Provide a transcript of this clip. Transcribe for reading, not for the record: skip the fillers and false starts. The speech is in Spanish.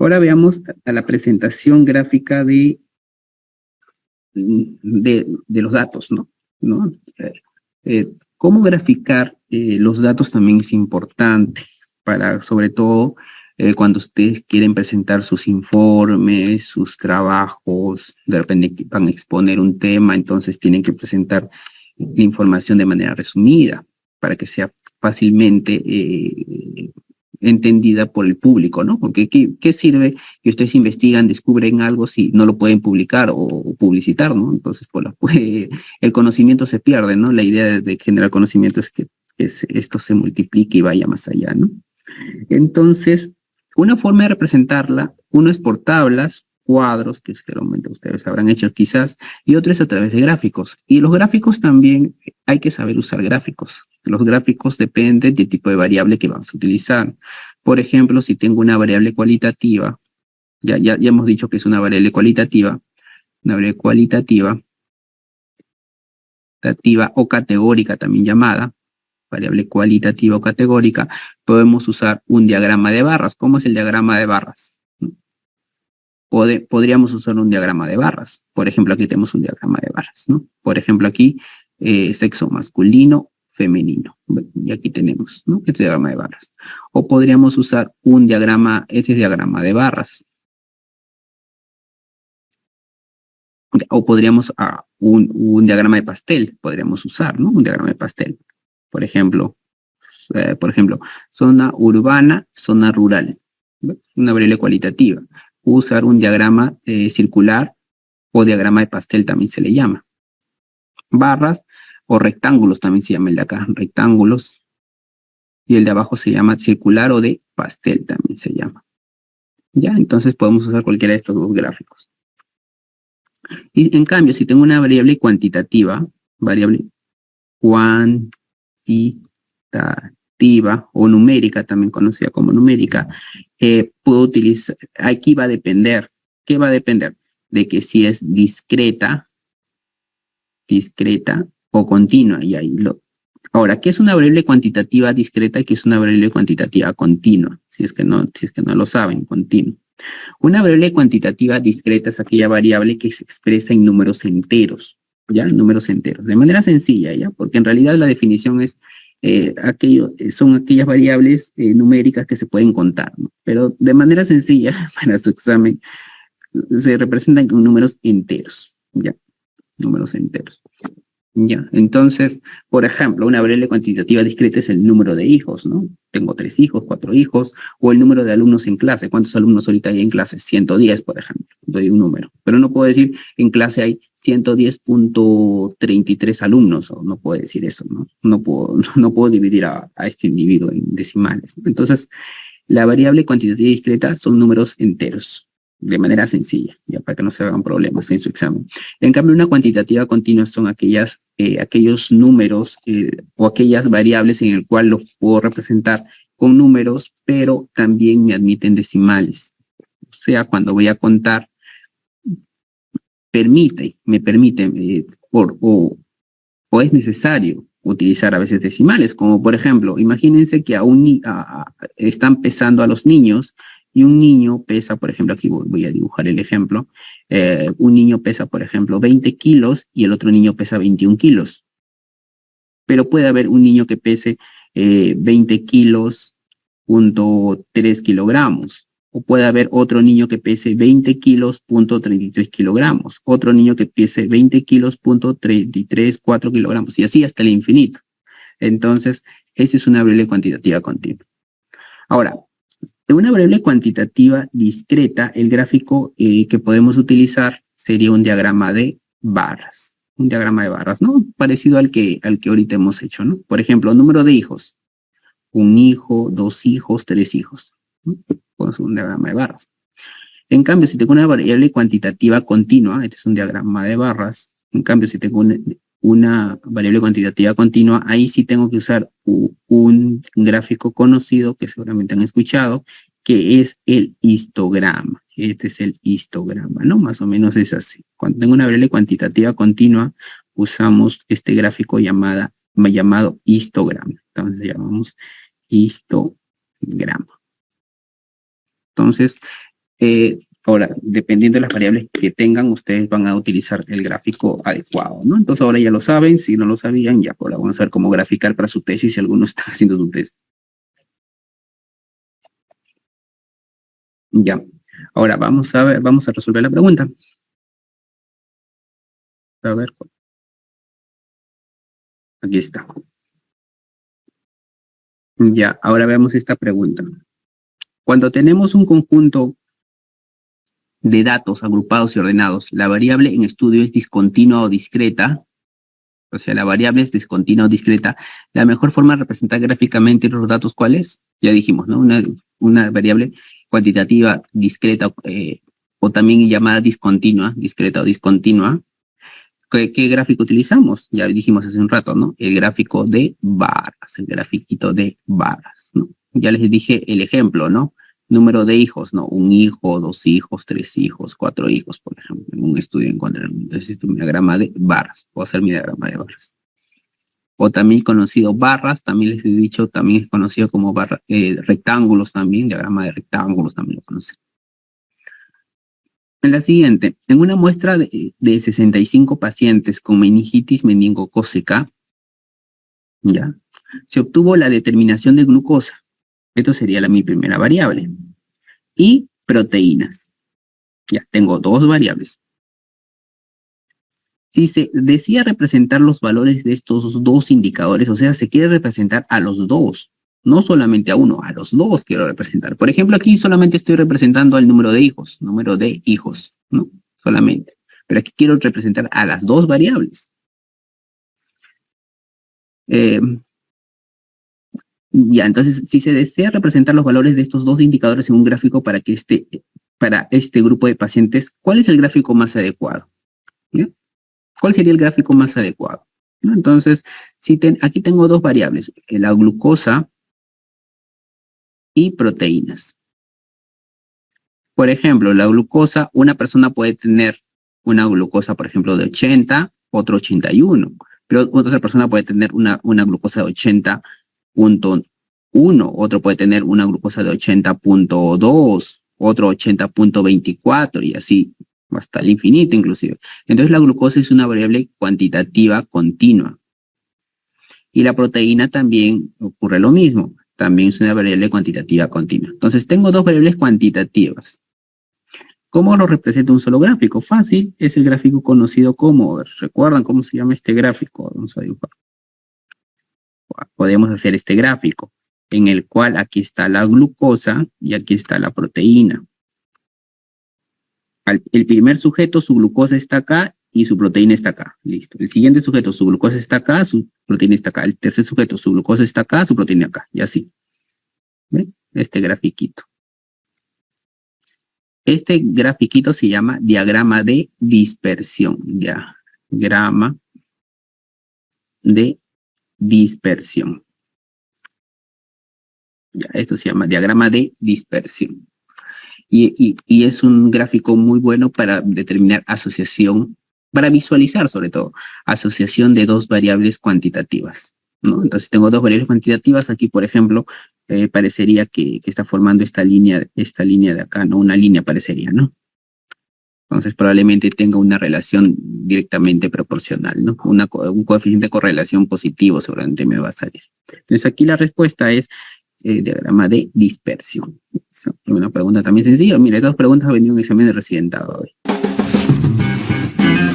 Ahora veamos a la presentación gráfica de los datos, ¿no? Cómo graficar los datos también es importante para, sobre todo, cuando ustedes quieren presentar sus informes, sus trabajos, de repente van a exponer un tema, entonces tienen que presentar la información de manera resumida para que sea fácilmente entendida por el público, ¿no? Porque ¿qué sirve que ustedes investigan, descubren algo si no lo pueden publicar o publicitar, ¿no? Entonces, el conocimiento se pierde, ¿no? La idea de generar conocimiento es que esto se multiplique y vaya más allá, ¿no? Entonces, una forma de representarla, uno es por tablas, cuadros, que seguramente ustedes habrán hecho quizás, y otro es a través de gráficos. Y los gráficos también hay que saber usar gráficos. Los gráficos dependen del tipo de variable que vamos a utilizar. Por ejemplo, si tengo una variable cualitativa, ya hemos dicho que es una variable cualitativa o categórica también llamada, variable cualitativa o categórica, podemos usar un diagrama de barras. ¿Cómo es el diagrama de barras? Podríamos usar un diagrama de barras. Por ejemplo, aquí tenemos un diagrama de barras, ¿no? Por ejemplo, aquí, sexo masculino, femenino. Y aquí tenemos, ¿no? Este diagrama de barras. O podríamos usar este diagrama de barras. O podríamos, un diagrama de pastel, podríamos usar, ¿no? Un diagrama de pastel. Por ejemplo, zona urbana, zona rural. Una variable cualitativa. Usar un diagrama circular o diagrama de pastel también se le llama. Barras o rectángulos también se llama el de acá, rectángulos. Y el de abajo se llama circular o de pastel también se llama. Ya, entonces podemos usar cualquiera de estos dos gráficos. Y en cambio, si tengo una variable cuantitativa, o numérica, también conocida como numérica, puedo utilizar, aquí va a depender, ¿qué va a depender? De que si es discreta o continua. Ahora, ¿qué es una variable cuantitativa discreta y qué es una variable cuantitativa continua? Si es que no lo saben, continua. Una variable cuantitativa discreta es aquella variable que se expresa en números enteros, ¿ya? En números enteros, de manera sencilla, ¿ya? Porque en realidad la definición es, son aquellas variables numéricas que se pueden contar, ¿no? Pero de manera sencilla, para su examen, se representan con números enteros, ¿ya? Números enteros. Ya, entonces, por ejemplo, una variable cuantitativa discreta es el número de hijos, ¿no? Tengo 3 hijos, 4 hijos, o el número de alumnos en clase. ¿Cuántos alumnos ahorita hay en clase? 110, por ejemplo. Doy un número. Pero no puedo decir en clase hay 110.33 alumnos, o no puedo decir eso, ¿no? No puedo dividir a este individuo en decimales, ¿no? Entonces, la variable cuantitativa discreta son números enteros, de manera sencilla, ya para que no se hagan problemas en su examen. En cambio, una cuantitativa continua son aquellos números o aquellas variables en el cual los puedo representar con números, pero también me admiten decimales. O sea, cuando voy a contar, me permite, o es necesario utilizar a veces decimales, como por ejemplo, imagínense que están pesando a los niños y un niño pesa, por ejemplo, aquí voy a dibujar el ejemplo, un niño pesa, por ejemplo, 20 kilos y el otro niño pesa 21 kilos. Pero puede haber un niño que pese 20 kilos, 3 kilogramos. O puede haber otro niño que pese 20 kilos, 33 kilogramos. Otro niño que pese 20 kilos, 33, 4 kilogramos. Y así hasta el infinito. Entonces, esa es una variable cuantitativa continua. Ahora, en una variable cuantitativa discreta, el gráfico que podemos utilizar sería un diagrama de barras. Un diagrama de barras, ¿no? Parecido al que ahorita hemos hecho, ¿no? Por ejemplo, número de hijos. Un hijo, 2 hijos, 3 hijos, ¿no? Pues un diagrama de barras. En cambio, si tengo una variable cuantitativa continua, este es un diagrama de barras. En cambio, si tengo una variable cuantitativa continua, ahí sí tengo que usar un gráfico conocido que seguramente han escuchado, que es el histograma. Este es el histograma, ¿no? Más o menos es así. Cuando tengo una variable cuantitativa continua, usamos este gráfico llamado histograma. Entonces llamamos histograma. Entonces, Ahora, dependiendo de las variables que tengan, ustedes van a utilizar el gráfico adecuado, ¿no? Entonces ahora ya lo saben, si no lo sabían, ya ahora vamos a ver cómo graficar para su tesis si alguno está haciendo su tesis. Ya. Ahora vamos a ver, vamos a resolver la pregunta. A ver. Aquí está. Ya, ahora veamos esta pregunta. Cuando tenemos un conjunto de datos agrupados y ordenados, la variable en estudio es discontinua o discreta, o sea, la variable es discontinua o discreta, la mejor forma de representar gráficamente los datos, ¿cuál es? Ya dijimos, ¿no? Una variable cuantitativa discreta o también llamada discontinua, discreta o discontinua. ¿Qué gráfico utilizamos? Ya dijimos hace un rato, ¿no? El gráfico de barras, el grafiquito de barras, ¿no? Ya les dije el ejemplo, ¿no? Número de hijos, ¿no? Un hijo, dos hijos, tres hijos, cuatro hijos, por ejemplo. En un estudio encontraron. Entonces, este es un diagrama de barras. Puedo hacer mi diagrama de barras. O también conocido barras, también les he dicho, también es conocido como rectángulos también, diagrama de rectángulos también lo conocen. En la siguiente, en una muestra de 65 pacientes con meningitis meningocócica, ya, se obtuvo la determinación de glucosa. Esto sería mi primera variable. Y proteínas. Ya, tengo dos variables. Si se decía representar los valores de estos dos indicadores, o sea, se quiere representar a los dos, no solamente a uno, a los dos quiero representar. Por ejemplo, aquí solamente estoy representando al número de hijos, ¿no? Solamente. Pero aquí quiero representar a las dos variables. Ya, entonces, si se desea representar los valores de estos dos indicadores en un gráfico para este grupo de pacientes, ¿cuál es el gráfico más adecuado? ¿Ya? ¿Cuál sería el gráfico más adecuado? ¿No? Entonces, aquí tengo dos variables, la glucosa y proteínas. Por ejemplo, la glucosa, una persona puede tener una glucosa, por ejemplo, de 80, otro 81, pero otra persona puede tener una glucosa de 80.1, otro puede tener una glucosa de 80.2, otro 80.24 y así hasta el infinito inclusive. Entonces la glucosa es una variable cuantitativa continua. Y la proteína también ocurre lo mismo. También es una variable cuantitativa continua. Entonces tengo dos variables cuantitativas. ¿Cómo lo representa un solo gráfico? Fácil, es el gráfico conocido como, ¿recuerdan cómo se llama este gráfico? Vamos a dibujar. Podemos hacer este gráfico, en el cual aquí está la glucosa y aquí está la proteína. El primer sujeto, su glucosa está acá y su proteína está acá. Listo. El siguiente sujeto, su glucosa está acá, su proteína está acá. El tercer sujeto, su glucosa está acá, su proteína acá. Y así. ¿Ven? Este grafiquito. Este grafiquito se llama diagrama de dispersión. Diagrama de dispersión. Ya, esto se llama diagrama de dispersión. Y es un gráfico muy bueno para determinar asociación, para visualizar sobre todo, asociación de dos variables cuantitativas, ¿no? Entonces tengo dos variables cuantitativas, aquí por ejemplo, parecería que está formando esta línea de acá, ¿no? Una línea parecería, ¿no? Entonces probablemente tenga una relación directamente proporcional, ¿no? Un coeficiente de correlación positivo seguramente me va a salir. Entonces aquí la respuesta es diagrama de dispersión. Una pregunta también sencilla. Mira, estas preguntas han venido en un examen de residentado hoy.